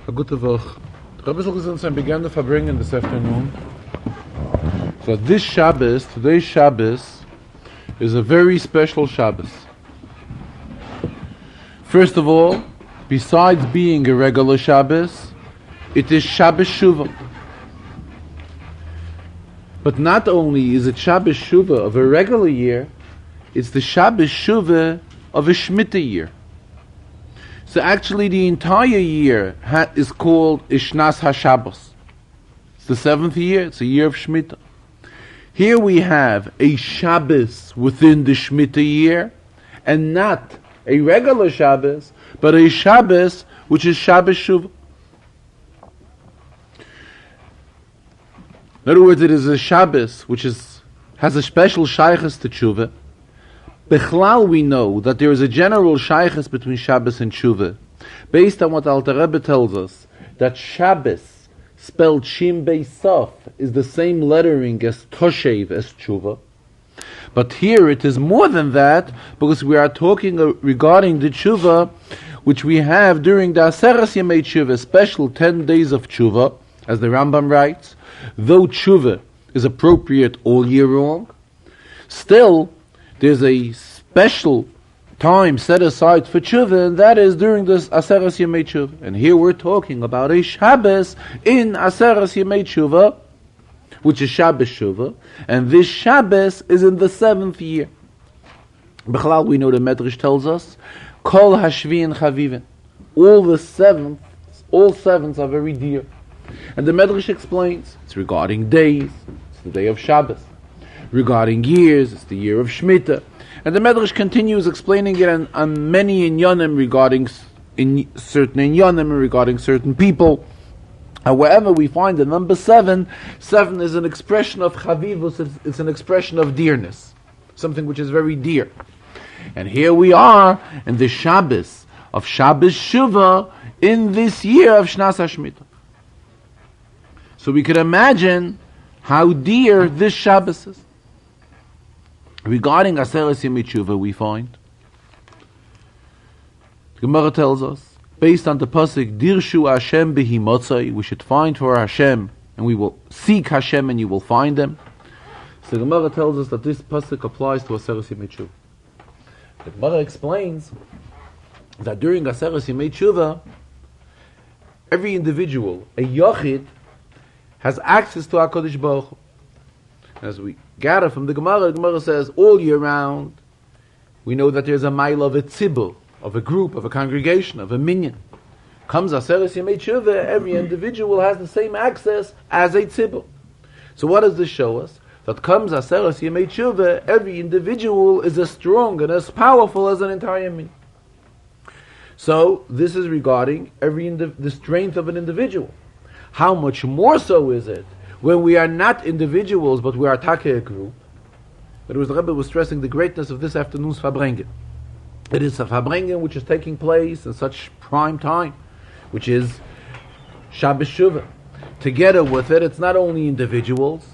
A gute Woche. Rabbi Zalman began the Farbrengen this afternoon. So this Shabbos, today's Shabbos, is a very special Shabbos. First of all, besides being a regular Shabbos, it is Shabbos Shuva. But not only is it Shabbos Shuva of a regular year, it's the Shabbos Shuva of a Shemitah year. So actually the entire year is called Ishnas HaShabbos. It's the seventh year, it's a year of Shemitah. Here we have a Shabbos within the Shemitah year, and not a regular Shabbos, but a Shabbos which is Shabbos Shuva. In other words, it is a Shabbos which has a special shaychus to Tshuva. Bechlal, we know that there is a general shaychus between Shabbos and Tshuva, based on what Alter Rebbe tells us, that Shabbos, spelled Shin Bei Sof, is the same lettering as Toshev, as Tshuva. But here it is more than that, because we are talking regarding the Tshuva, which we have during the Aseres Yemei Tshuva, special 10 days of Tshuva, as the Rambam writes. Though Tshuva is appropriate all year long, still there's a special time set aside for Tshuva, and that is during this Aseres Yemei Tshuva. And here we're talking about a Shabbos in Aseres Yemei Tshuva, which is Shabbos Shuva, and this Shabbos is in the seventh year. Bechlal, we know the Medrash tells us, Kol Hashviin Chavivin. All sevenths are very dear. And the Medrash explains, it's regarding days, it's the day of Shabbos. Regarding years, it's the year of Shemitah. And the Medrash continues explaining it on many inyanim regarding certain inyanim, regarding certain people. However, we find the number 7 is an expression of chavivus, it's an expression of dearness, something which is very dear. And here we are in the Shabbos of Shabbos Shuva in this year of Shnas HaShemitah. So we can imagine how dear this Shabbos is. Regarding Aseres Yemei Tshuva, we find the Gemara tells us, based on the pasuk Dirshu Hashem Behi Motzai, we should find for Hashem, and we will seek Hashem, and you will find them. So the Gemara tells us that this pasuk applies to Aseres Yemei Tshuva. The Gemara explains that during Aseres Yemei Tshuva, every individual, a Yochid, has access to HaKadosh Baruch Hu. As we gather from the Gemara says all year round, we know that there's a mile of a tzibur, of a group, of a congregation, of a minyan. Comes Aseres Yemei Tshuva, every individual has the same access as a tzibur. So what does this show us? That comes Aseres Yemei Tshuva, every individual is as strong and as powerful as an entire minyan. So this is regarding the strength of an individual. How much more so is it when we are not individuals, but we are a group? But it was the Rebbe was stressing the greatness of this afternoon's Farbrengen. It is a Farbrengen which is taking place in such prime time, which is Shabbos Shuva. Together with it, it's not only individuals,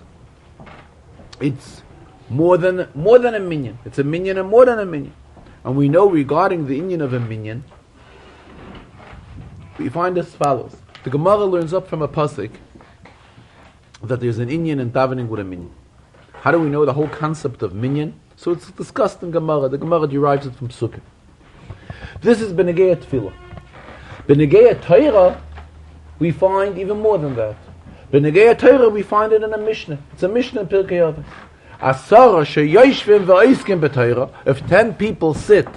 it's more than a minyan. It's a minyan and more than a minyan. And we know regarding the inyan of a minyan, we find as follows. The Gemara learns up from a pasuk that there's an inyan in davening with a minyan. How do we know the whole concept of minyan? So it's discussed in Gemara. The Gemara derives it from Psukim. This is Benegei Tefillah. Benegei Torah, we find even more than that. Benegei Torah, we find it in a Mishnah. It's a Mishnah in Pirkei Avos. Asara sheyoshvim v'oiskim b'Torah. If 10 people sit,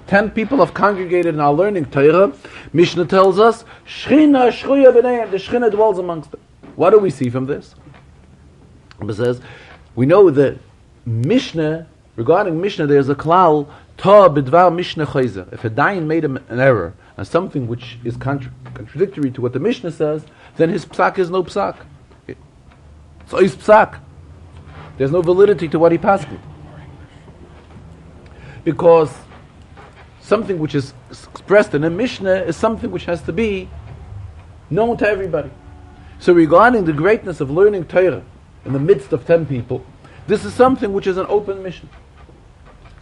10 people have congregated and are learning Torah, Mishnah tells us, Shchina shchuya b'neihem, the Shchina dwells amongst them. What do we see from this? It says, we know that Mishnah, regarding Mishnah, there's a klal, ta b'dvar Mishnah chayzer. If a dayan made an error, and something which is contradictory to what the Mishnah says, then his psak is no psak. So his psak. There's no validity to what he passed. Because something which is expressed in a Mishnah is something which has to be known to everybody. So regarding the greatness of learning Torah in the midst of 10 people, this is something which is an open mission.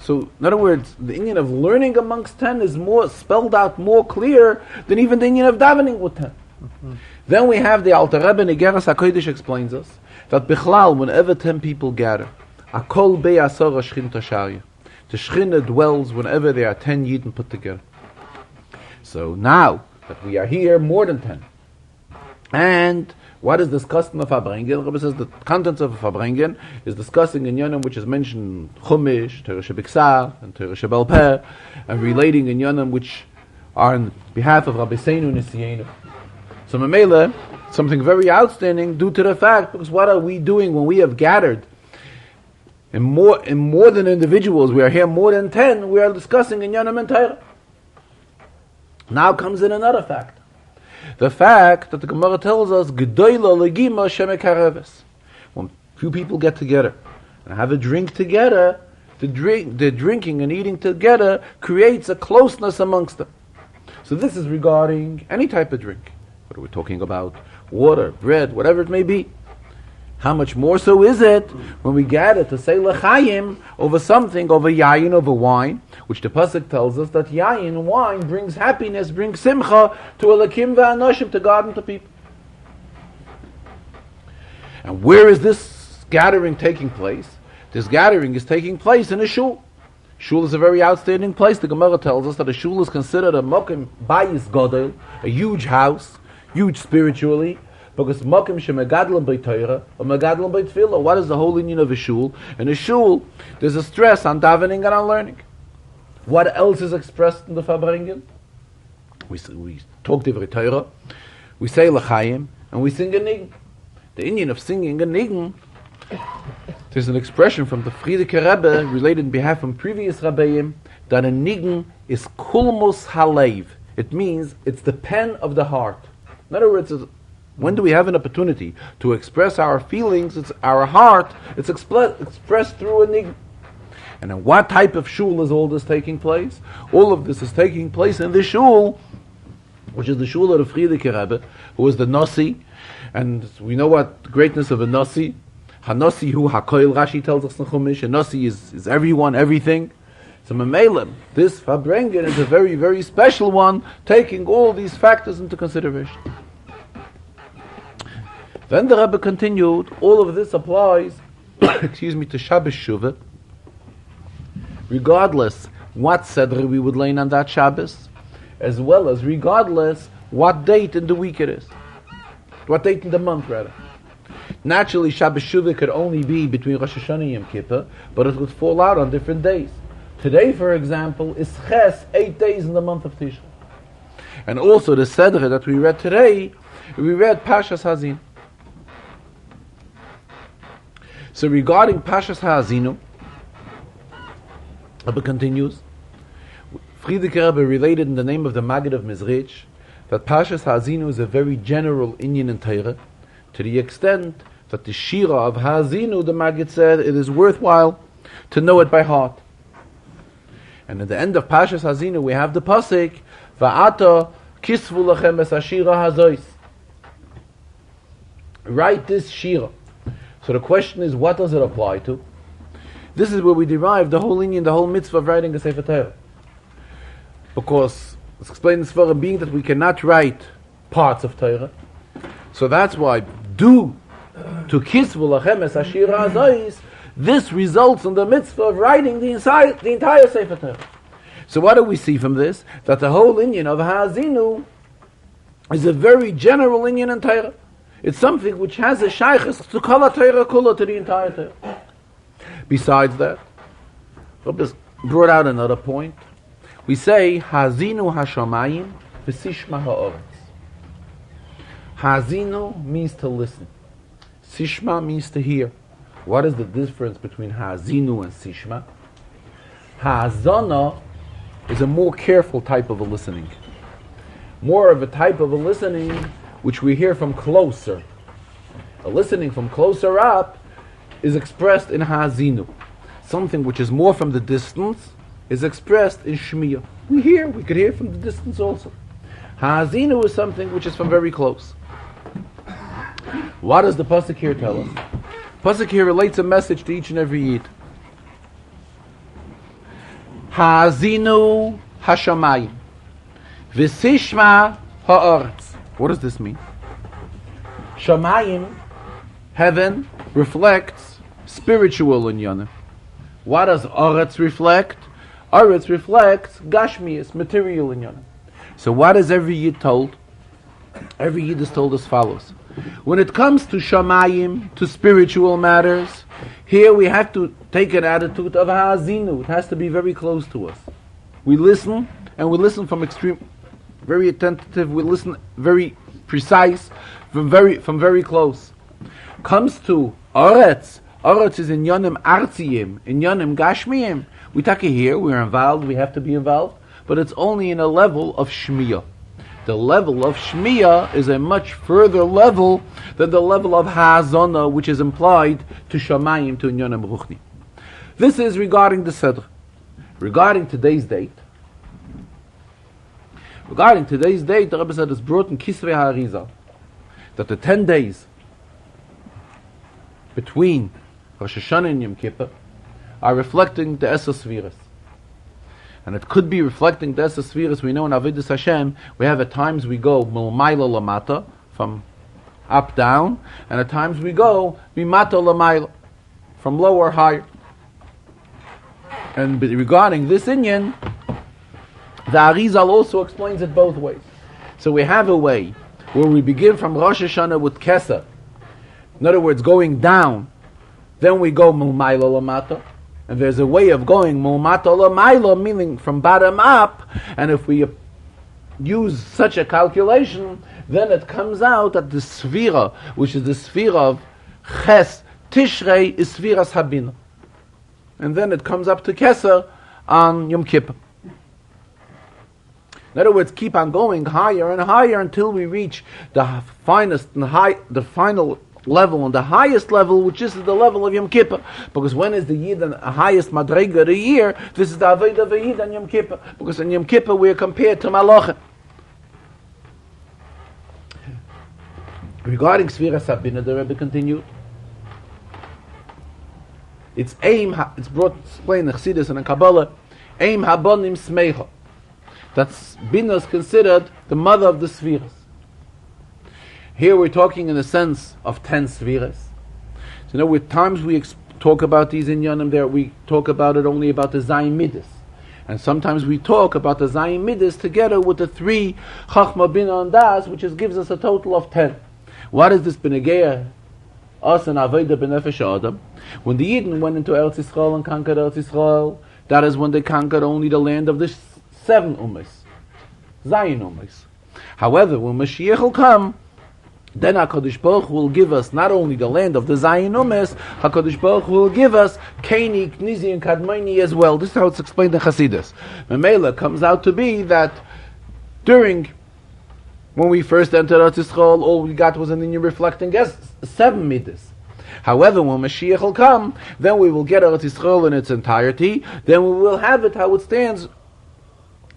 So, in other words, the inyan of learning amongst 10 is more spelled out, more clear than even the inyan of davening with 10. Then we have the Alter Rebbe Nigeras HaKodesh explains us that Bichlal, whenever 10 people gather, Akol Be'asara Shchinta Sharya. The Shchina dwells whenever there are 10 Yidden put together. So now that we are here, more than 10. And what is discussed in the Farbrengen? The Rebbe says the contents of the Farbrengen is discussing in Yonim which is mentioned Chumash, Torah Shebiksar, and Torah Shebal Peh, and relating in Yonim which are on behalf of Rabbi Seinu Nisienu. So Mamela, something very outstanding due to the fact, because what are we doing when we have gathered in more than individuals? We are here more than 10. We are discussing in Yonim and Torah. Now comes in another fact. The fact that the Gemara tells us, Gedoyla legima shemekareves. When few people get together and have a drink together, the drinking and eating together creates a closeness amongst them. So this is regarding any type of drink. What are we talking about? Water, bread, whatever it may be. How much more so is it when we gather to say l'chaim over something, over yayin, over wine, which the pasuk tells us that yayin, wine, brings happiness, brings simcha to Elokim v'anoshim, to God and to people. And where is this gathering taking place? This gathering is taking place in a shul. Shul is a very outstanding place. The Gemara tells us that a shul is considered a mokim bayis godel, a huge house, huge spiritually, because mokim shemegadlam by Torah or megadlam by tefillah. What is the whole union of a shul? In a shul, there's a stress on davening and on learning. What else is expressed in the Farbrengen? We talk divrei Torah, we say l'chaim, and we sing a nigun. The union of singing a nigun, there's an expression from the Frierdiker Rebbe related in behalf of previous Rabbeim that a nigun is kulmus halev. It means it's the pen of the heart. In other words, when do we have an opportunity to express our feelings? It's our heart. It's expressed through a nigun. And in what type of shul is all this taking place? All of this is taking place in the shul, which is the shul of the Frierdiker Rebbe, who is the Nasi. And we know what the greatness of a Nasi. Hanasi hu hakoil, Rashi tells us in Chumash. A Nasi is everyone, everything. So Memelim, this Farbrengen is a very, very special one, taking all these factors into consideration. Then the Rebbe continued, all of this applies, to Shabbos Shuva, regardless what Sedre we would learn on that Shabbos, as well as regardless what date in the week it is. What date in the month, rather. Naturally, Shabbos Shuva could only be between Rosh Hashanah and Yom Kippur, but it would fall out on different days. Today, for example, is Ches, 8 days in the month of Tishrei. And also the Sedre that we read today, we read Pashas Haazinu. So regarding Pashas Haazinu, Rebbe continues, Frierdiker Rebbe related in the name of the Maggid of Mizrich that Pashas Haazinu is a very general inyan in Torah, to the extent that the Shira of Haazinu, the Maggid said, it is worthwhile to know it by heart. And at the end of Pashas Haazinu we have the pasuk, Va'ata kisvu lachem es hashira hazois. Write this Shira. So the question is, what does it apply to? This is where we derive the whole inyan, the whole mitzvah of writing a Sefer Torah. Because, let's explain this for being that we cannot write parts of Torah. So that's why, due to kisvu lachem es hashira hazois, this results in the mitzvah of writing the entire Sefer Torah. So what do we see from this? That the whole inyan of Haazinu is a very general inyan in Torah. It's something which has a shaykhus to kol Torah kula, to the entire Torah. Besides that, Rabbi brought out another point. We say Haazinu hashamayim v'sishma ha'oretz. Haazinu means to listen. Sishma means to hear. What is the difference between Haazinu and Sishma? Haazana is a more careful type of a listening. More of a type of a listening which we hear from closer. A listening from closer up is expressed in Haazinu. Something which is more from the distance is expressed in Shmiya. We could hear from the distance also. Haazinu is something which is from very close. What does the pasuk here tell us? Pasuk here relates a message to each and every Yid. Haazinu hashamayim v'sishma ha'aretz. What does this mean? Shamayim, heaven, reflects spiritual inyanim. What does Aretz reflect? Aretz reflects Gashmias, material inyanim. So what is every Yid told? Every Yid is told as follows. When it comes to Shamayim, to spiritual matters, here we have to take an attitude of Haazinu. It has to be very close to us. We listen, and we listen from extreme, very attentive, we listen very precise, from very close. Comes to Aretz. Aretz is in Yonim Artziyim, in Yonim Gashmiyim. We take it here, we're involved, we have to be involved, but it's only in a level of Shmiyah. The level of Shmiyah is a much further level than the level of Hazana, which is implied to Shamayim, to Yonim Ruchni. This is regarding the Sedr. Regarding today's date, the Rebbe said it's brought in Kisvei HaArizal that the 10 days between Rosh Hashanah and Yom Kippur are reflecting the Esas Sviras. And it could be reflecting the Esas Sviras. We know in Avidus Hashem, we have at times we go Milmaila Lamata, from up down, and at times we go Mimata Lamaila, from low or higher. And regarding this inyan, the Arizal also explains it both ways. So we have a way where we begin from Rosh Hashanah with Kesser. In other words, going down. Then we go Mulmaila Lamata. And there's a way of going Mulmata Lamaila, meaning from bottom up. And if we use such a calculation, then it comes out that the Sfira, which is the Sfira of Ches Tishrei, is Sfiras Habina. And then it comes up to Kesser on Yom Kippur. In other words, keep on going higher and higher until we reach the finest and the final level and the highest level, which is the level of Yom Kippur. Because when is the Yid the highest Madrega of the year? This is the Avodah of the Yid on Yom Kippur. Because in Yom Kippur we are compared to Malachim. Regarding Sfiras Habina, the Rebbe continued. It's brought explained in Chassidus and in Kabbalah, Aim Habonim Smeicha. That's Bina is considered the mother of the Sfiras. Here we're talking in the sense of 10 Sfiras. So with times we talk about these in Yonim, there we talk about it only about the Zayin Midas. And sometimes we talk about the Zayin Midas together with the 3 Chachma, Bina, and Das, which gives us a total of 10. What is this Benegeya? Us and Avodah B'Nefesh Adam. When the Yidden went into Eretz Yisrael and conquered Eretz Yisrael, that is when they conquered only the land of the 7 Ummas, Zayin Ummas. However, when Mashiach will come, then HaKadosh Baruch Hu will give us not only the land of the Zayin Ummas, HaKadosh Baruch Hu will give us Keni, Knizi, and Kadmoni as well. This is how it's explained in Chassidus. Memela comes out to be that when we first entered Eretz Yisrael, all we got was an inyan reflecting as 7 Midas. However, when Mashiach will come, then we will get Eretz Yisrael in its entirety. Then we will have it how it stands,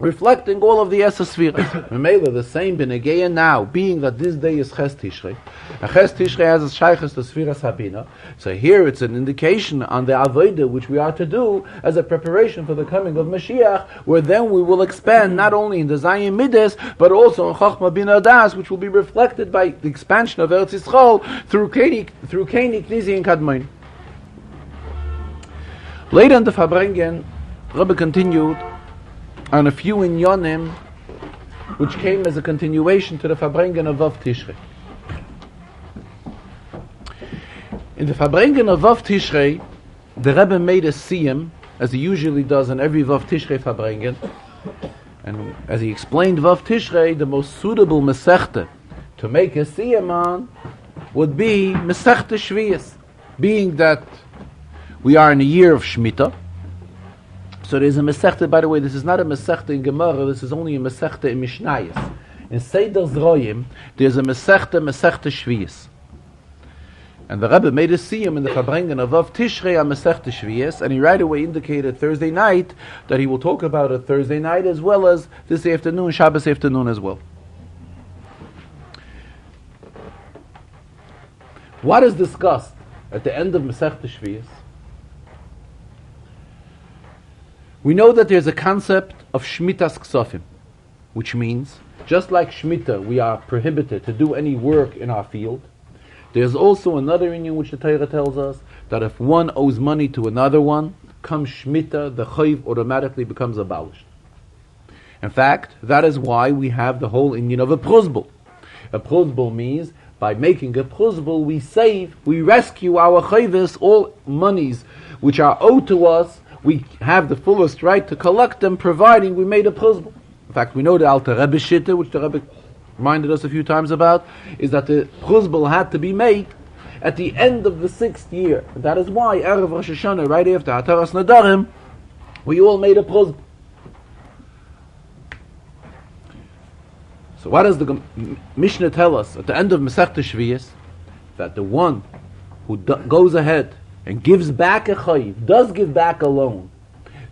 reflecting all of the Esas Sfiras. Memela, the same Benegeya now, being that this day is Ches Tishrei. And Ches Tishrei has a Shaykhs to Sfiras Habina. So here it's an indication on the Avodah which we are to do as a preparation for the coming of Mashiach, where then we will expand not only in the Zayin Midas, but also in Chachma Bina Das, which will be reflected by the expansion of Eretz Yisrael through Keni, Knizi, and Kadmoni. Later in the Farbrengen, Rebbe continued on a few inyanim which came as a continuation to the Farbrengen of Vav Tishrei. In the Farbrengen of Vav Tishrei, the Rebbe made a siyum, as he usually does in every Vav Tishrei Farbrengen, and as he explained Vav Tishrei, the most suitable Masechta to make a siyum on would be Masechta Shviyas, being that we are in a year of Shemitah. So there's a Masechta, by the way, this is not a Masechta in Gemara, this is only a Masechta in Mishnayos. In Seder Zroyim, there's a Masechta Shviyas. And the Rebbe made a siyum in the Farbrengen of Vav Tishrei on Masechta Shviyas, and he right away indicated Thursday night that he will talk about it Thursday night as well as this afternoon, Shabbos afternoon as well. What is discussed at the end of Masechta Shviyas? We know that there's a concept of Shmitas Ksofim. which means, just like Shemitah, we are prohibited to do any work in our field. There's also another inyan which the Torah tells us, that if one owes money to another one, comes Shemitah, the chayv automatically becomes abolished. In fact, that is why we have the whole inyan of a prozbul. A prozbul means, by making a prozbul, we save, we rescue our chayvis, all monies which are owed to us, we have the fullest right to collect them, providing we made a prozbul. In fact, we know the Alter Rebbe Shitta, which the Rebbe reminded us a few times about, is that the prozbul had to be made at the end of the 6th year. And that is why, Erev Rosh Hashanah, right after Hataras Nadarim, we all made a prozbul. So what does the Mishnah tell us at the end of Masechta Shviyos? That the one who goes ahead and gives back a chayiv, does give back a loan,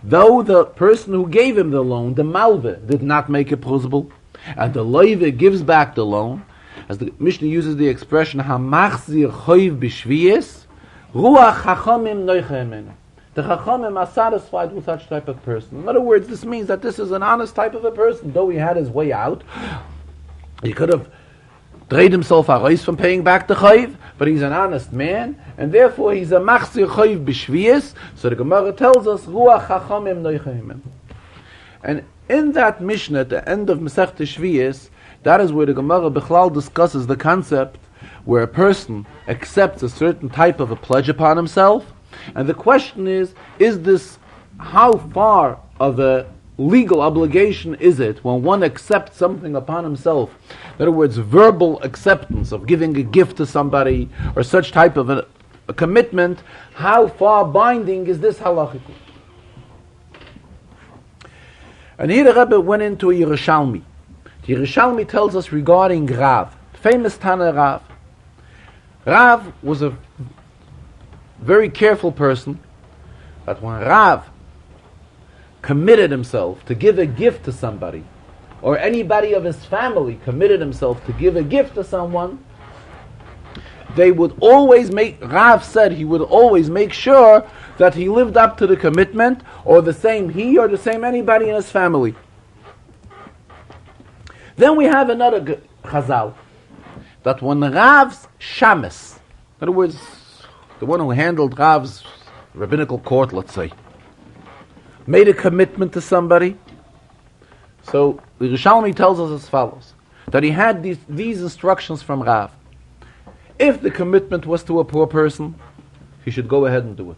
though the person who gave him the loan, the malve, did not make a prozbul, and the loive gives back the loan, as the Mishnah uses the expression, hamachzir chayiv b'shviyos, ruach chachamim noicha. The chachamim are satisfied with such type of person. In other words, this means that this is an honest type of a person, though he had his way out. He could have drayed himself away from paying back the chayiv, but he's an honest man, and therefore he's a machzir chayiv b'shviyos. So the Gemara tells us, ruach chachamim noicha. And in that Mishnah, at the end of Masechta Shviyos, that is where the Gemara Bechlal discusses the concept where a person accepts a certain type of a pledge upon himself, and the question is this, how far of a legal obligation is it when one accepts something upon himself? In other words, verbal acceptance of giving a gift to somebody, or such type of a commitment, how far binding is this halachically? And here the Rebbe went into a Yerushalmi. The Yerushalmi tells us regarding Rav, famous Tana Rav. Rav was a very careful person, that when Rav committed himself to give a gift to somebody, or anybody of his family committed himself to give a gift to someone, they would always Rav said he would always make sure that he lived up to the commitment, or the same he, or the same anybody in his family. Then we have another Chazal, that when Rav's shamus, in other words, the one who handled Rav's rabbinical court, let's say, made a commitment to somebody, so the Yerushalmi tells us as follows, that he had these instructions from Rav. If the commitment was to a poor person, he should go ahead and do it.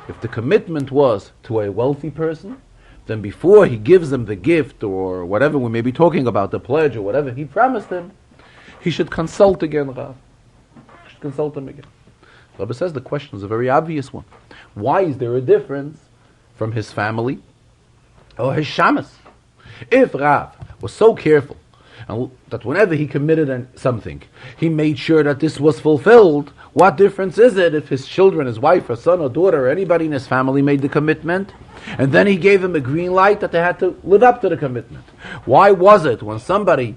If the commitment was to a wealthy person, then before he gives him the gift, or whatever we may be talking about, the pledge, or whatever he promised him, he should consult again Rav. He should consult him again. Rabbi says the question is a very obvious one. Why is there a difference from his family or his shamus? If Rav was so careful and that whenever he committed something, he made sure that this was fulfilled, what difference is it if his children, his wife or son or daughter or anybody in his family made the commitment, and then he gave him a green light that they had to live up to the commitment? Why was it when somebody,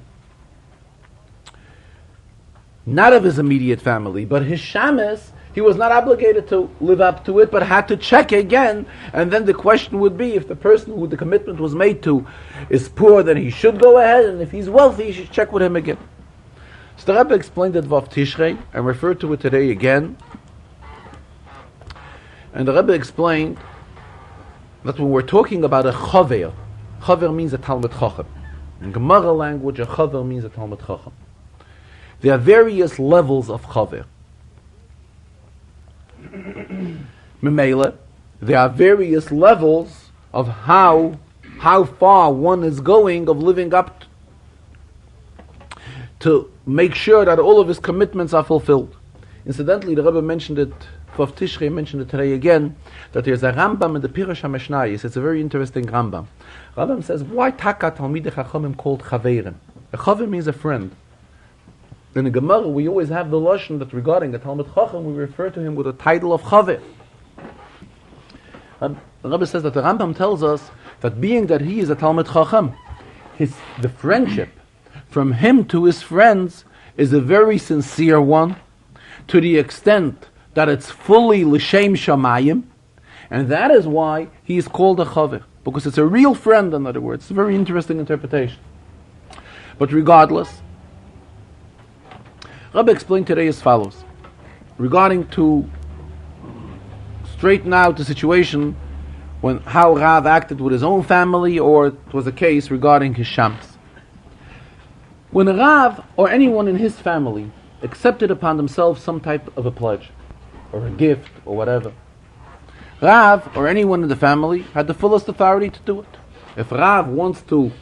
not of his immediate family, but his shamus, he was not obligated to live up to it, but had to check again, and then the question would be, if the person who the commitment was made to is poor, then he should go ahead, and if he's wealthy, he should check with him again. So the Rebbe explained it Vav Tishrei, and referred to it today again, and the Rebbe explained that when we're talking about a chaver means a Talmud Chacham. In Gemara language, a chaver means a Talmud Chacham. There are various levels of chaver. Memela, there are various levels of how far one is going of living up to make sure that all of his commitments are fulfilled. Incidentally, the Rebbe mentioned it, Vav Tishrei mentioned it today again, that there's a Rambam in the Pirush HaMishnayos. It's a very interesting Rambam. Rambam says, why Taka Talmidei Chachamim called Chaverim? A Chaver means a friend. In the Gemara, we always have the lashon that regarding a Talmud Chacham, we refer to him with the title of Chaver. The Rebbe says that the Rambam tells us that being that he is a Talmud Chacham, the friendship from him to his friends is a very sincere one, to the extent that it's fully l'shem shamayim, and that is why he is called a Chaver. because it's a real friend, in other words. It's a very interesting interpretation. But regardless, Rabbi explained today as follows, regarding to straighten out the situation when how Rav acted with his own family, or it was a case regarding his shams. When Rav or anyone in his family accepted upon themselves some type of a pledge, or a gift, or whatever, Rav or anyone in the family had the fullest authority to do it. If Rav wants to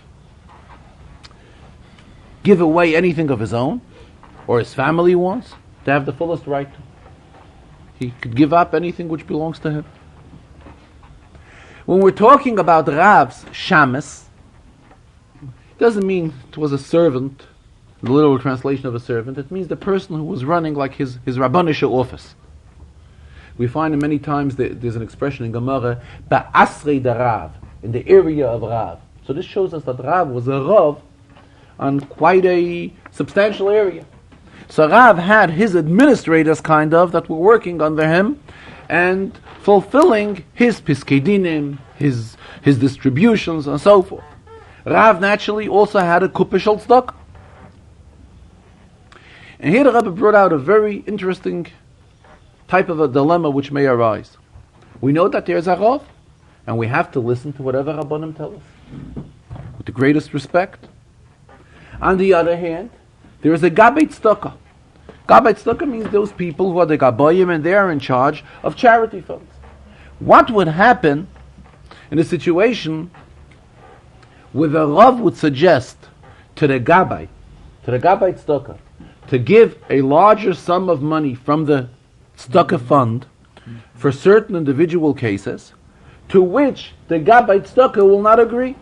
give away anything of his own, or his family wants, to have the fullest right to. He could give up anything which belongs to him. When we're talking about Rav's shamus, it doesn't mean it was a servant, the literal translation of a servant. It means the person who was running like his Rabbanische office. We find many times that there's an expression in Gemara, Ba'asrei da Rav, in the area of Rav. So this shows us that Rav was a Rav on quite a substantial area. So Rav had his administrators kind of that were working under him and fulfilling his piskei, his distributions and so forth. Rav naturally also had a kuppah stock. And here the Rebbe brought out a very interesting type of a dilemma which may arise. We know that there's a Rav, and we have to listen to whatever Rabbanim tell us with the greatest respect. On the other hand, there is a Gabbai Tzedakah. Gabbai Tzedakah means those people who are the Gabbayim and they are in charge of charity funds. What would happen in a situation where the Rav would suggest to the Gabbai Tzedakah, to give a larger sum of money from the Tzedakah fund for certain individual cases, to which the Gabbai Tzedakah will not agree?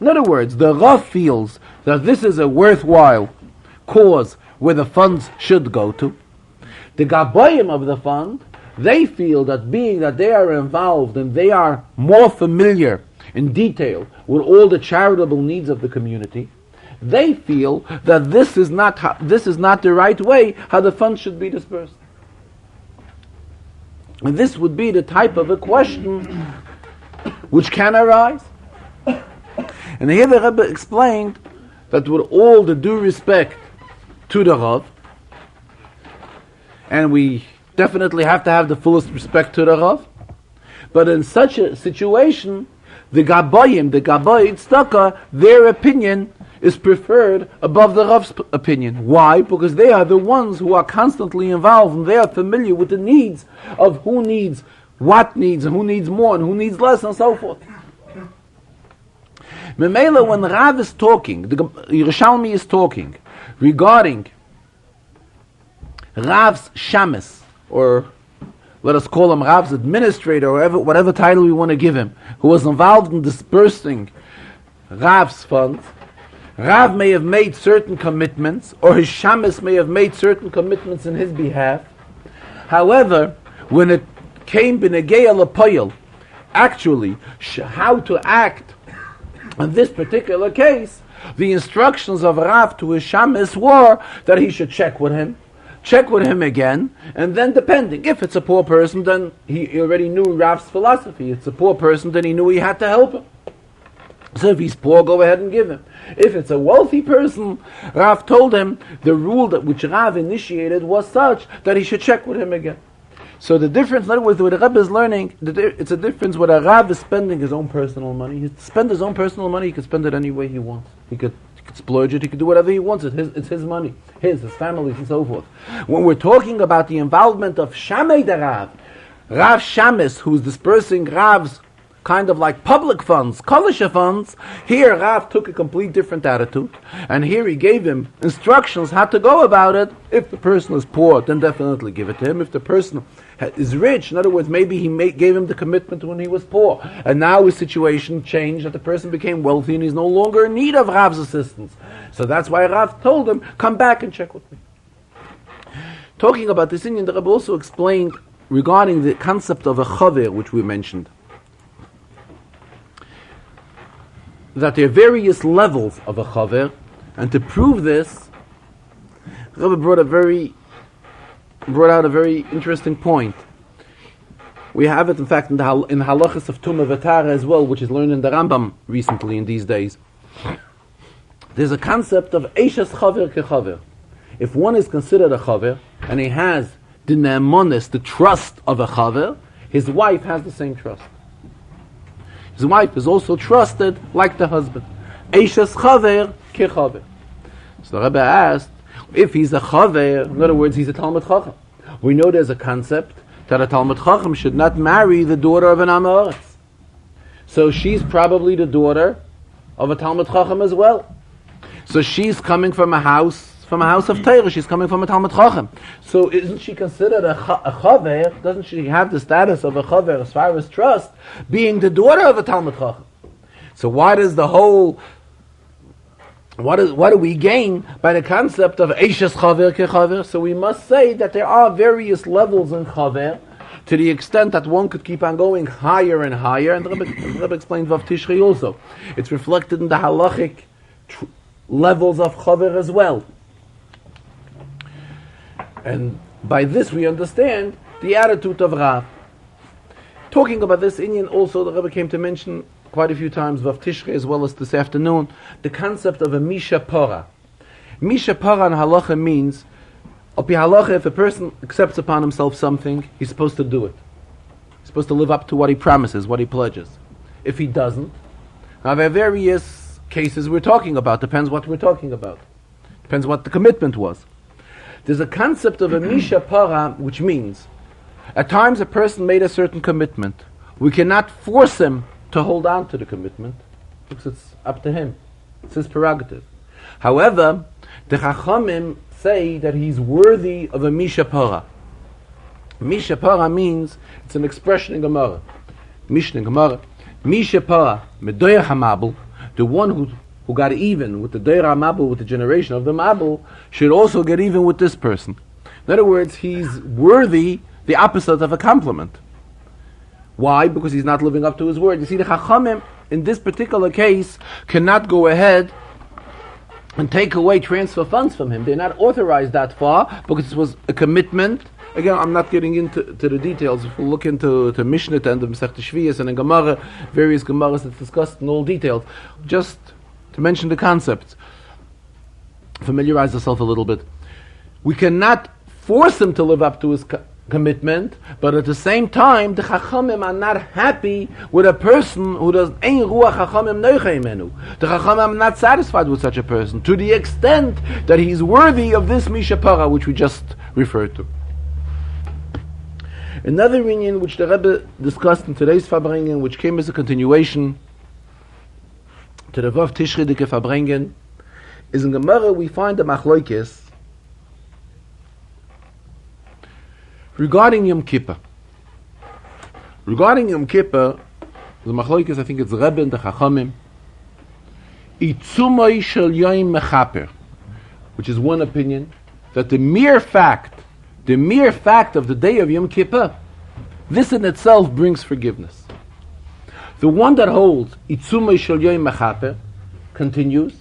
In other words, the Rav feels that this is a worthwhile cause where the funds should go to. The Gabbayim of the fund, they feel that being that they are involved and they are more familiar in detail with all the charitable needs of the community, they feel that this is not the right way how the funds should be dispersed. And this would be the type of a question which can arise. And here the Rebbe explained that with all the due respect to the Rav, and we definitely have to have the fullest respect to the Rav, but in such a situation, the Gabbayim, the Gabbai Tzedakah, their opinion is preferred above the Rav's opinion. Why? Because they are the ones who are constantly involved and they are familiar with the needs of who needs what needs and who needs more and who needs less and so forth. Memela, when Rav is talking, the Yerushalmi is talking regarding Rav's shamus, or let us call him Rav's administrator, or whatever title we want to give him, who was involved in dispersing Rav's funds, Rav may have made certain commitments, or his shamus may have made certain commitments in his behalf. However, when it came b'negei l'poyel, actually, how to act in this particular case, the instructions of Rav to his shamus were that he should check with him again, and then depending, if it's a poor person, then he already knew Rav's philosophy. It's a poor person, then he knew he had to help him. So if he's poor, go ahead and give him. If it's a wealthy person, Rav told him the rule that which Rav initiated was such that he should check with him again. So the difference, in other words, what the Rebbe is learning, it's a difference where a Rav is spending his own personal money. He spend his own personal money, he can spend it any way he wants. He could splurge it, he could do whatever he wants. It's his money, his family's, and so forth. When we're talking about the involvement of Shamei the Rav Shamis, who's dispersing Rav's kind of like public funds, Kolisha funds, here Rav took a complete different attitude, and here he gave him instructions how to go about it. If the person is poor, then definitely give it to him. If the person is rich, in other words, maybe he gave him the commitment when he was poor, and now his situation changed, that the person became wealthy and he's no longer in need of Rav's assistance. So that's why Rav told him, come back and check with me. Talking about this Indian, the Rebbe also explained regarding the concept of a chaver, which we mentioned, that there are various levels of a chaver, and to prove this, Rebbe brought out a very interesting point. We have it, in fact, in halachas of Tumah V'Tara as well, which is learned in the Rambam recently in these days. There's a concept of Eishes Chaver Kechaver. If one is considered a Chaver, and he has the ne'emonis, the trust of a Chaver, his wife has the same trust. His wife is also trusted like the husband. Eishes Chaver Kechaver. So the Rebbe asked, if he's a Chaver, in other words, he's a Talmud Chacham. We know there's a concept that a Talmud Chacham should not marry the daughter of an Am Haaretz. So she's probably the daughter of a Talmud Chacham as well. So she's coming from a house of Torah. She's coming from a Talmud Chacham. So isn't she considered a Chaver? Doesn't she have the status of a Chaver as far as trust, being the daughter of a Talmud Chacham? So what do we gain by the concept of Eishes Chaver Kechaver? So we must say that there are various levels in Chaver, to the extent that one could keep on going higher and higher. And the Rebbe explained Vav Tishrei also. It's reflected in the halachic levels of Chaver as well. And by this we understand the attitude of Rav. Talking about this Inyan also, the Rebbe came to mention quite a few times, Vav Tishrei as well as this afternoon, the concept of a Misha Pora. Misha Pora in halacha means, if a person accepts upon himself something, he's supposed to do it. He's supposed to live up to what he promises, what he pledges. If he doesn't, now there are various cases we're talking about, depends what we're talking about. Depends what the commitment was. There's a concept of a Misha Pora, which means, at times a person made a certain commitment. We cannot force him to hold on to the commitment, because it's up to him. It's his prerogative. However, the Chachamim say that he's worthy of a Misha Pora. Misha Pora means, it's an expression in Gemara. Mishnah in Gemara. Misha Pora, Medoyer HaMabel, the one who got even with the Doyer HaMabel, with the generation of the Mabel, should also get even with this person. In other words, he's worthy, the opposite of a compliment. Why? Because he's not living up to his word. You see, the Chachamim, in this particular case, cannot go ahead and take away transfer funds from him. They're not authorized that far, because it was a commitment. Again, I'm not getting into the details. If we look into Mishnah and the Masechta Shviyas and in Gemara, various Gemaras that's discussed in all details, just to mention the concepts, familiarize yourself a little bit. We cannot force him to live up to his commitment, but at the same time, the Chachamim are not happy with a person who does ein ruach Chachamim noicha imenu. The Chachamim are not satisfied with such a person, to the extent that he's worthy of this Misha Pora, which we just referred to. Another inyan which the Rebbe discussed in today's Farbrengen, which came as a continuation to the Vav Tishrei Dike Farbrengen, is in Gemara we find the Machloikes regarding Yom Kippur. Regarding Yom Kippur, the Machloikes, I think it's Rebbe and the Chachamim, Itzumai shel Yom Mechaper, which is one opinion, that the mere fact of the day of Yom Kippur, this in itself brings forgiveness. The one that holds Itzumai shel Yom Mechaper continues,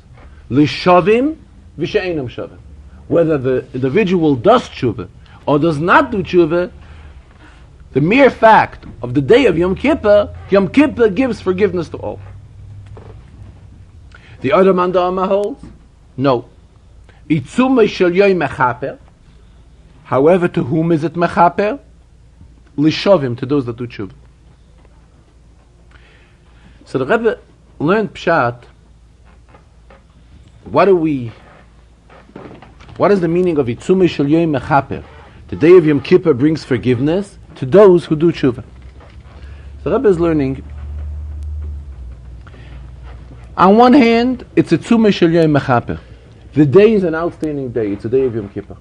L'shavim v'she'enam shavim. Whether the individual does tshuva or does not do tshuva, the mere fact of the day of Yom Kippur gives forgiveness to all. The other mandama holds, no. Itzumai shel Yom Mechaper. However, to whom is it mechaper? L'shavim, to those that do tshuva. So the Rebbe learned pshat. What is the meaning of Itzumai shel Yom Mechaper? The day of Yom Kippur brings forgiveness to those who do tshuva. So the Rebbe is learning, on one hand, it's Itzumai shel Yom Mechaper. The day is an outstanding day. It's a day of Yom Kippur.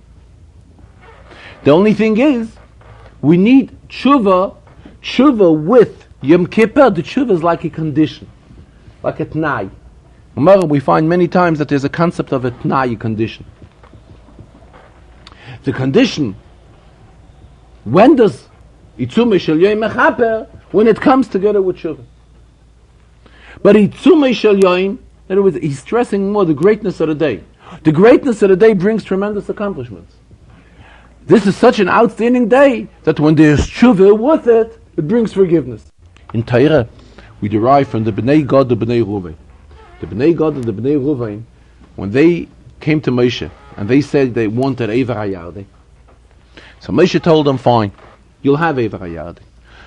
The only thing is, we need tshuva with Yom Kippur. The tshuva is like a condition, like a t'nai. We find many times that there's a concept of a t'nai condition. The condition, when does Itzumai shel Yom Mechaper? When it comes together with tshuva. But Itzumai shel Yom, in other words, he's stressing more the greatness of the day. The greatness of the day brings tremendous accomplishments. This is such an outstanding day that when there's tshuva with it, It brings forgiveness. In Torah, we derive from the Bnei Gad, the Bnei Ruvain. The Bnei Gad and the Bnei Ruvain, when they came to Moshe and they said they wanted Eiver HaYarden, so Moshe told them, fine, you'll have Eiver HaYarden.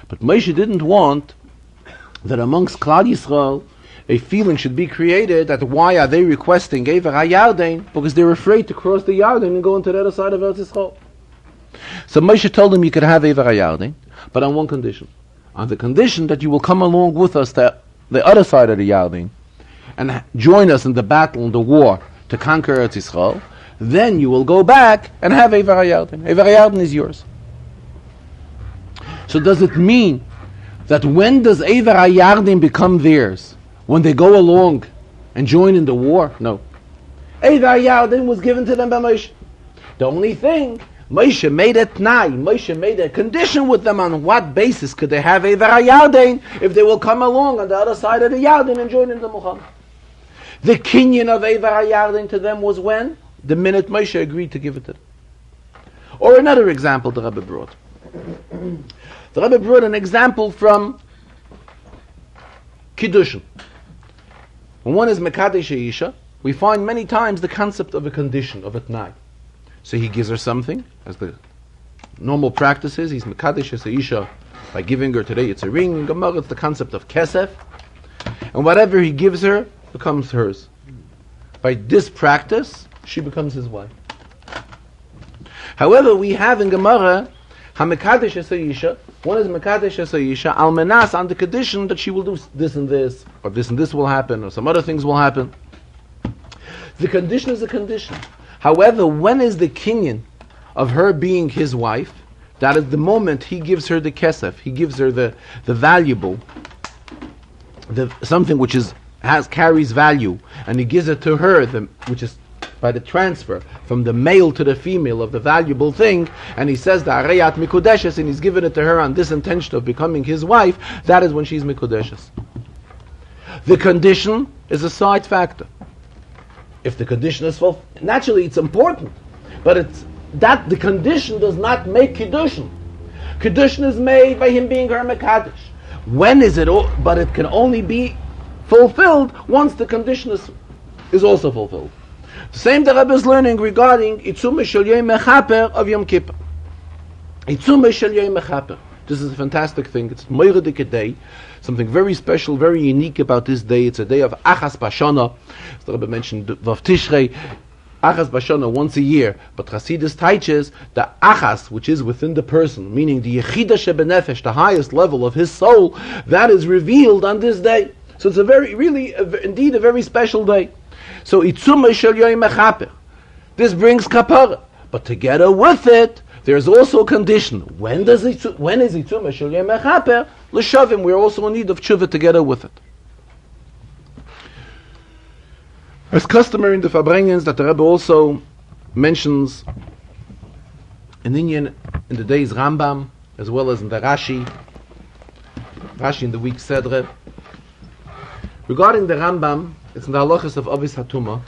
But Moshe didn't want that amongst Klal Yisrael a feeling should be created that why are they requesting Eiver HaYarden? Because they're afraid to cross the Yarden and go into the other side of Eretz Yisrael. So Moshe told them you could have Eiver HaYarden, but on one condition. On the condition that you will come along with us to the other side of the Yarden and join us in the battle, in the war, to conquer Eretz Yisrael, then you will go back and have Eiver HaYarden. Eiver HaYarden is yours. So does it mean that when does Eiver HaYarden become theirs? When they go along and join in the war? No. Eiver HaYarden was given to them by Moshe. The only thing, Moshe made a t'nai, Moshe made a condition with them on what basis could they have Eiver HaYarden if they will come along on the other side of the Yarden and join in the Muhammad. The kinyan of Eiver HaYarden to them was when? The minute Moshe agreed to give it to them. Or another example the Rebbe brought. The Rebbe brought an example from Kiddushin. When one is Mekadesh Isha, we find many times the concept of a condition, of a t'nai. So he gives her something, as the normal practice is, he's Mekadesh Isha by giving her today, it's a ring, in Gemara it's the concept of kesef, and whatever he gives her becomes hers. By this practice, she becomes his wife. However, we have in Gemara, HaMekadesh Isha, one is Mekadesh Isha, Almanas, on the condition that she will do this and this will happen, or some other things will happen. The condition is a condition. However, when is the kinyan of her being his wife? That is the moment he gives her the kesef, he gives her the valuable, something which carries value, and he gives it to her, which is by the transfer from the male to the female of the valuable thing, and he says the areyat mikudeshes, and he's given it to her on this intention of becoming his wife. That is when she's mikudeshes. The condition is a side factor. If the condition is fulfilled, naturally it's important, but the condition does not make Kiddushin. Kiddushin is made by him being her Mekadesh. When is it? But it can only be fulfilled once the condition is also fulfilled. The same the Rebbe is learning regarding Itzumah Shel Yom Mechaper of Yom Kippur. Itzumah Shel Yom Mechaper. This is a fantastic thing. It's Moiredik day. Something very special, very unique about this day. It's a day of Achas Bashana. As the Rebbe mentioned, Vav Tishrei, Achas Bashana once a year. But Hasidus teaches the Achas, which is within the person, meaning the Yechida Shebenefesh, the highest level of his soul, that is revealed on this day. So it's indeed a very special day. So Itzumah Shel Yom Mechaper. This brings kapara, but together with it, there's also a condition. When is Itzumah Shel Yom Mechaper? L'shavim, we're also in need of tshuva together with it. As customary in the Farbrengens, that the Rebbe also mentions in Indian in the day's Rambam, as well as in the Rashi in the week Sedre. Regarding the Rambam, it's in the halachas of Avis Hatuma.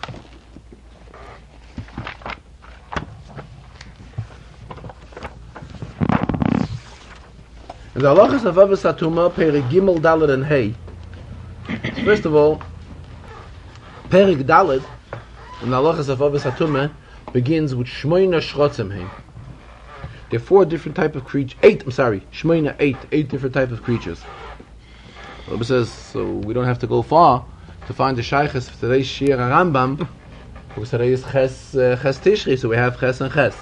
In the halachas of Avis Hatuma, Perik Gimel, Dalet, and Hey. First of all, Perik Dalet, in the halachas of Avis Hatuma, begins with Shmoina Shrotzim Hey. There are 4 different types of creatures. 8 different types of creatures. The Rebbe says, so we don't have to go far to find the shaykhs for today's Shir Rambam, because today is Ches Tishri, so we have Ches and Ches.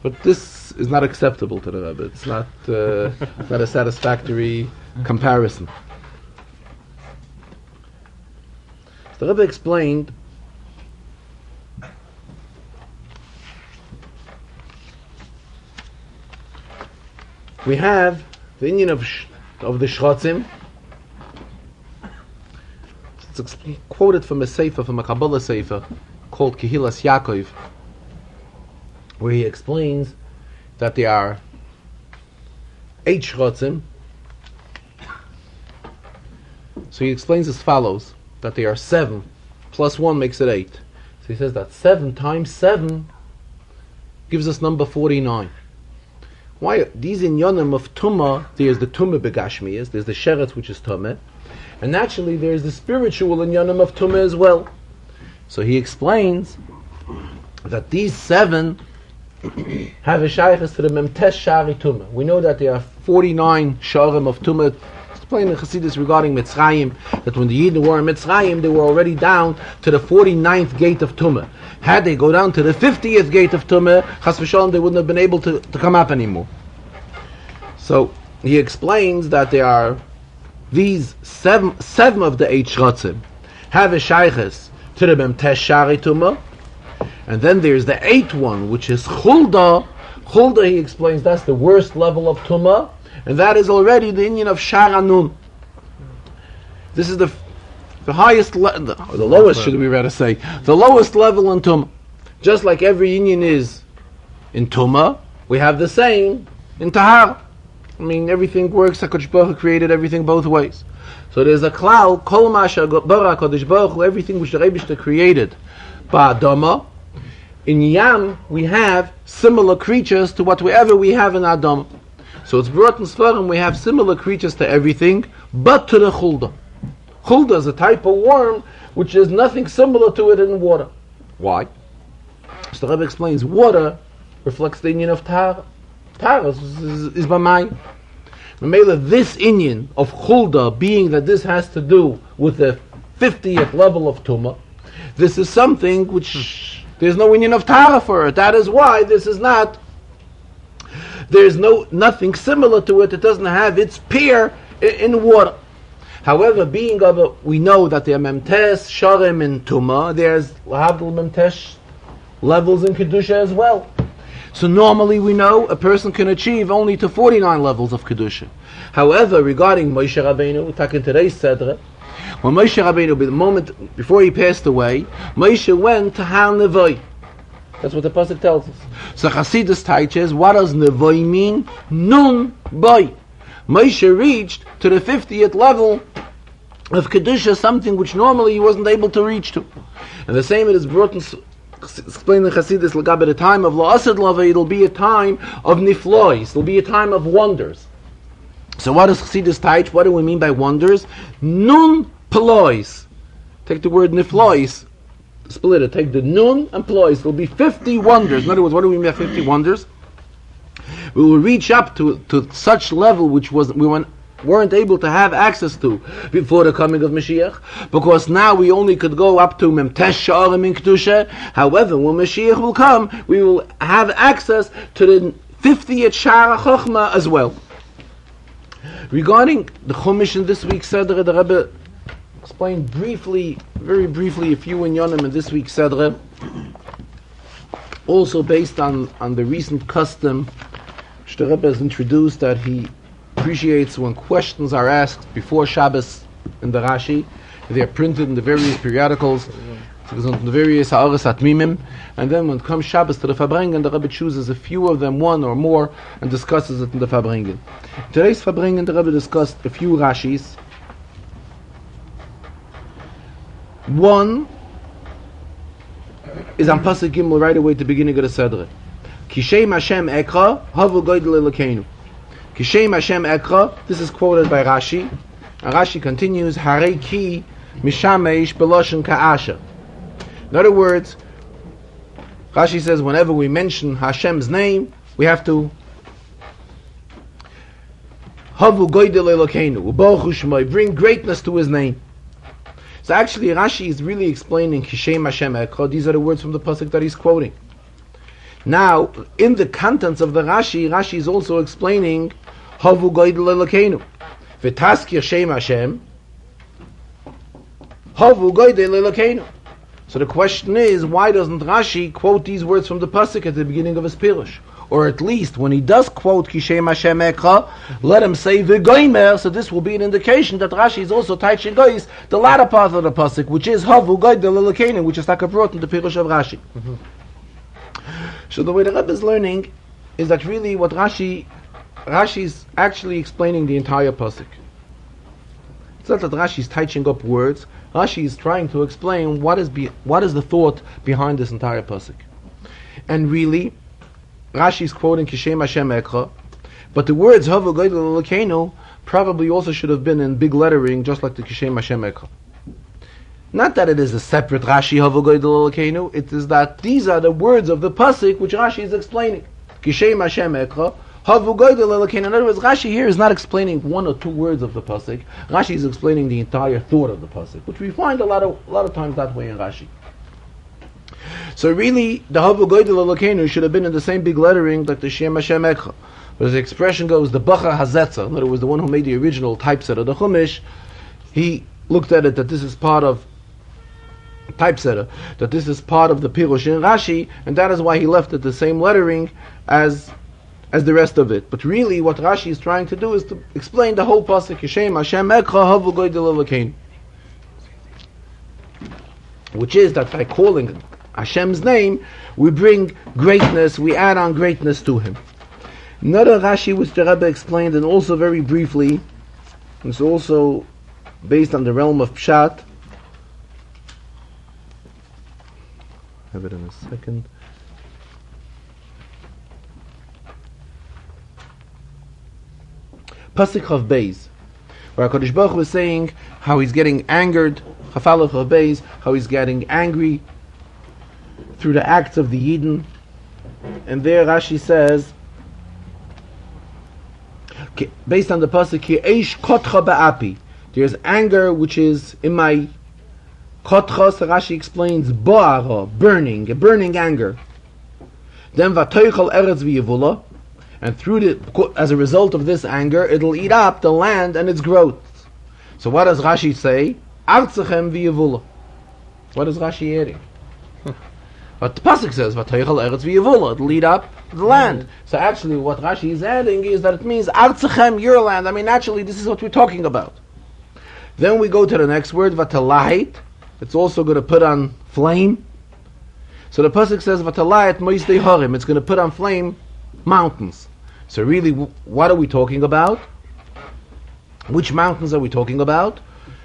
But this is not acceptable to the Rebbe. It's not a satisfactory comparison. So the Rebbe explained we have the Indian of the Shrotzim. It's quoted from a sefer, from a Kabbalah sefer called Kehilas Yaakov, where he explains that there are 8 Shrotzim. So he explains as follows, that there are 7 plus 1 makes it 8. So he says that 7 times 7 gives us number 49. Why these inyanim of Tumah? There's the Tumah begashmiyas, there's the Sheretz which is Tumah, and naturally there's the spiritual inyanim of Tumah as well. So he explains that these 7 have a shaykhs to the Memtesh Shari Tumah. We know that there are 49 Sharim of Tumah. Explain in Chassidus regarding Mitzrayim, that when the Yidden were in Mitzrayim, they were already down to the 49th gate of Tumah. Had they go down to the 50th gate of Tumah, Chas v'Shalom, they wouldn't have been able to come up anymore. So he explains that there are these seven of the 8 Shratzim have a shaykhs to the Memtesh Shari Tumah, and then there's the 8th one, which is Chulda. Chulda, he explains, that's the worst level of Tumah, and that is already the Inyan of Sharanun. This is the highest, the lowest, should we rather say, the lowest level in Tumah. Just like every Inyan is in Tumah, we have the same in Tahara. I mean, everything works. HaKadosh Baruch Hu created everything both ways. So there's a klal, kol masha bara HaKadosh Baruch Hu, everything which the Rebbeinu created ba'adama. In Yam, we have similar creatures to whatever we have in Adam. So it's brought in Sfarim, we have similar creatures to everything, but to the Chulda. Chulda is a type of worm which is nothing similar to it in water. Why? So the Rebbe explains, water reflects the Inyan of Tahara. Tahara is B'mayim. Mamela, this Inyan of Chulda, being that this has to do with the 50th level of Tumah, this is something which there's no Inyan of Tahara for it. That is why this is not, there's nothing similar to it. It doesn't have its peer in water. However, being of we know that there are Memtes, Sharim, and Tumah. There's Lahavdil Memtesh levels in Kedusha as well. So normally we know a person can achieve only to 49 levels of Kedusha. However, regarding Moshe Rabbeinu, taken today's Sedra, when Moshe Rabbeinu, the moment before he passed away, Moshe went to Har Nevoi. That's what the pasuk tells us. So Chassidus teaches, what does Nevoi mean? Nun boy. Moshe reached to the 50th level of Kedusha, something which normally he wasn't able to reach to. And the same it is brought in, explained in Chassidus, at the time of La'asad Lava, it'll be a time of Niflois, it'll be a time of wonders. So what does Chassidus teach? What do we mean by wonders? Nun Plois. Take the word Niflois, split it, take the Nun and Plois. There'll be 50 wonders. In other words, what do we mean by 50 wonders? We will reach up to such level which we weren't able to have access to before the coming of Mashiach, because now we only could go up to Memtesh Sha'arim in Kedusha. However, when Mashiach will come, we will have access to the 50th Shara Chochmah as well. Regarding the Chumash in this week's Sedra, the Rebbe explained briefly, very briefly, a few inyanim in this week's Sedra, also based on the recent custom which the Rebbe has introduced, that he appreciates when questions are asked before Shabbos in the Rashi. They are printed in the various periodicals, in the various Ha'aras Atmimim, and then when it comes Shabbos to the Farbrengen, the Rebbe chooses a few of them, one or more, and discusses it in the Farbrengen. Today's Farbrengen, the Rebbe discussed a few Rashis. One is on Pasuk Gimel right away at the beginning of the Sedra. Kishem Hashem Ekra, Havu Goydel Elokeinu. Kishem Hashem Ekra, this is quoted by Rashi, and Rashi continues, Harei Ki Mishamesh Beloshen Ka'asha. In other words, Rashi says whenever we mention Hashem's name, we have to Havu Goydel Elokeinu, U'Baruch Shmoi, bring greatness to his name. So actually Rashi is really explaining Kishem Hashem Ekra. These are the words from the pasuk that he's quoting. Now, in the contents of the Rashi is also explaining Havu Goydel Elokeinu. V'taskir Shem Hashem Havu Goydel Elokeinu. So the question is, why doesn't Rashi quote these words from the pasuk at the beginning of his Pirush? Or at least, when he does quote Kishem Hashem Ekra, let him say V'goymer, so this will be an indication that Rashi is also teaching Goyis the latter part of the pasuk, which is Havu Goydel Elokeinu, which is like brought in the Pirush of Rashi. Mm-hmm. So the way the Rebbe is learning is that really what Rashi is actually explaining the entire pasuk. It's not that Rashi is teaching up words. Rashi is trying to explain what is the thought behind this entire pasuk. And really, Rashi is quoting Kishem Hashem Ekra, But the words Havu Goydel Elokeinu probably also should have been in big lettering, just like the Kishem Hashem Ekha. Not that it is a separate Rashi Havu Goydel Elokeinu, it is that these are the words of the pasuk which Rashi is explaining. Kishem Hashem Ekha, Havu Goydel Elokeinu. In other words, Rashi here is not explaining one or two words of the pasuk. Rashi is explaining the entire thought of the pasuk, which we find a lot of times that way in Rashi. So really, the Havu Goydel Elokeinu should have been in the same big lettering like the Shem Hashem Ekha. But as the expression goes, the Bacha Hazetza, in other words, the one who made the original typesetter, the Chumash, he looked at it that this is part of typesetter, that this is part of the Pirush in Rashi, and that is why he left it the same lettering as the rest of it. But really, what Rashi is trying to do is to explain the whole pasuk, Yeshem Hashem Ekha Havu Goydel Elokeinu, which is that by calling Hashem's name, we bring greatness, we add on greatness to Him. Another Rashi which the Rebbe explained, and also very briefly, it's also based on the realm of Pshat. Have it in a second. Pasuk Chav Beis, where HaKadosh Baruch Hu was saying how He's getting angered, Chafalach Chav Beis, how He's getting angry through the acts of the Yidden. And there Rashi says, based on the pasuk, Eish kotcha ba'api, there's anger which is in my kotcha. So Rashi explains bo'ara, burning, a burning anger. Then v'toichal eretz v'yevula, and as a result of this anger, it'll eat up the land and its growth. So what does Rashi say? Artzachem v'yevula. What is Rashi adding? But the pasuk says v'toichal eretz v'yevula, it'll eat up the land. So actually what Rashi is adding is that it means Artzachem, your land. I mean, naturally this is what we're talking about. Then we go to the next word, Vatalahit. It's also going to put on flame. So the pasuk says Vatalahit moisdei harim. It's going to put on flame mountains. So really, what are we talking about? Which mountains are we talking about?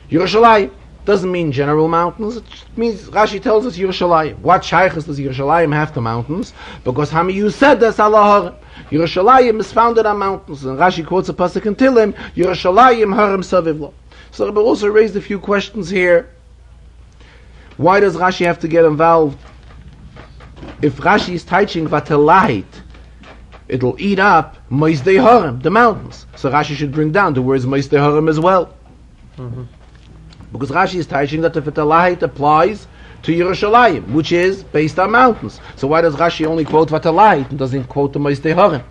Yerushalayim. Doesn't mean general mountains. It means, Rashi tells us Yerushalayim. What shaykhs does Yerushalayim have to mountains? Because you said this Allah Harim. Yerushalayim is founded on mountains. And Rashi quotes a pasuk in Tilim, Yerushalayim Harim Savivlo. So Rebbe also raised a few questions here. Why does Rashi have to get involved? If Rashi is teaching Vatelahit, it'll eat up Moisdei Harim, the mountains. So Rashi should bring down the words Moisdei Harim as well. Mm-hmm. Because Rashi is teaching that the Vatalahit applies to Yerushalayim, which is based on mountains. So why does Rashi only quote Vatalahit and doesn't quote the Moisdei Harim?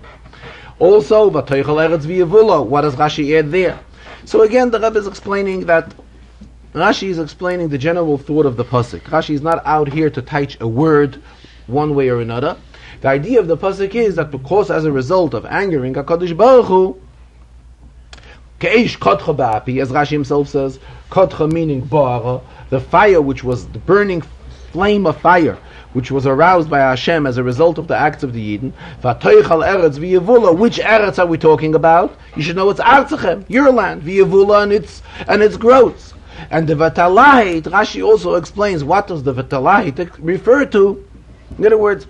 Also, Vatoichal Eretz V'Yevula, what does Rashi add there? So again, the Rebbe is explaining that Rashi is explaining the general thought of the pasuk. Rashi is not out here to teach a word one way or another. The idea of the pasuk is that because as a result of angering HaKadosh Baruch Hu, Keish kotcha ba'api, as Rashi himself says, kotcha meaning ba'ara, the fire which was the burning flame of fire, which was aroused by Hashem as a result of the acts of the Yidden. V'atoichal eretz v'yevula, which eretz are we talking about? You should know it's Artzachem, your land, v'yevula and its growths. And the Vatalahit, Rashi also explains what does the Vatalahit refer to. In other words,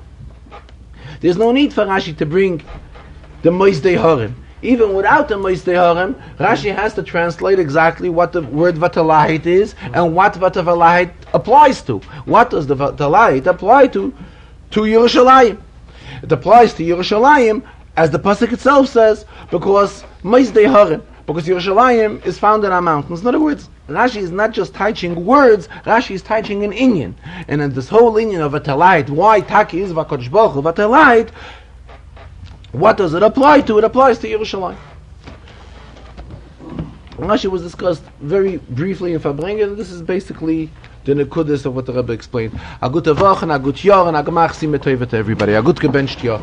there's no need for Rashi to bring the Moisdei Harim. Even without the Moisdei Harim, Rashi has to translate exactly what the word Vatalahit is and what Vatalahit applies to. What does the Vatalahit apply to? To Yerushalayim. It applies to Yerushalayim, as the pasuk itself says, because Moisdei Harim, because Yerushalayim is founded on mountains. In other words, Rashi is not just teaching words, Rashi is teaching an inyan. And in this whole inyan of Vatalahit, why Taki is V'Kodesh Baruch Hu Vatalahit, what does it apply to? It applies to Yerushalayim. Rashi was discussed very briefly in Farbrengen. This is basically the Nekudas of what the Rebbe explained. A good Avach and a good Yor and a Gemach Simetov to everybody. A good gebencht Yor.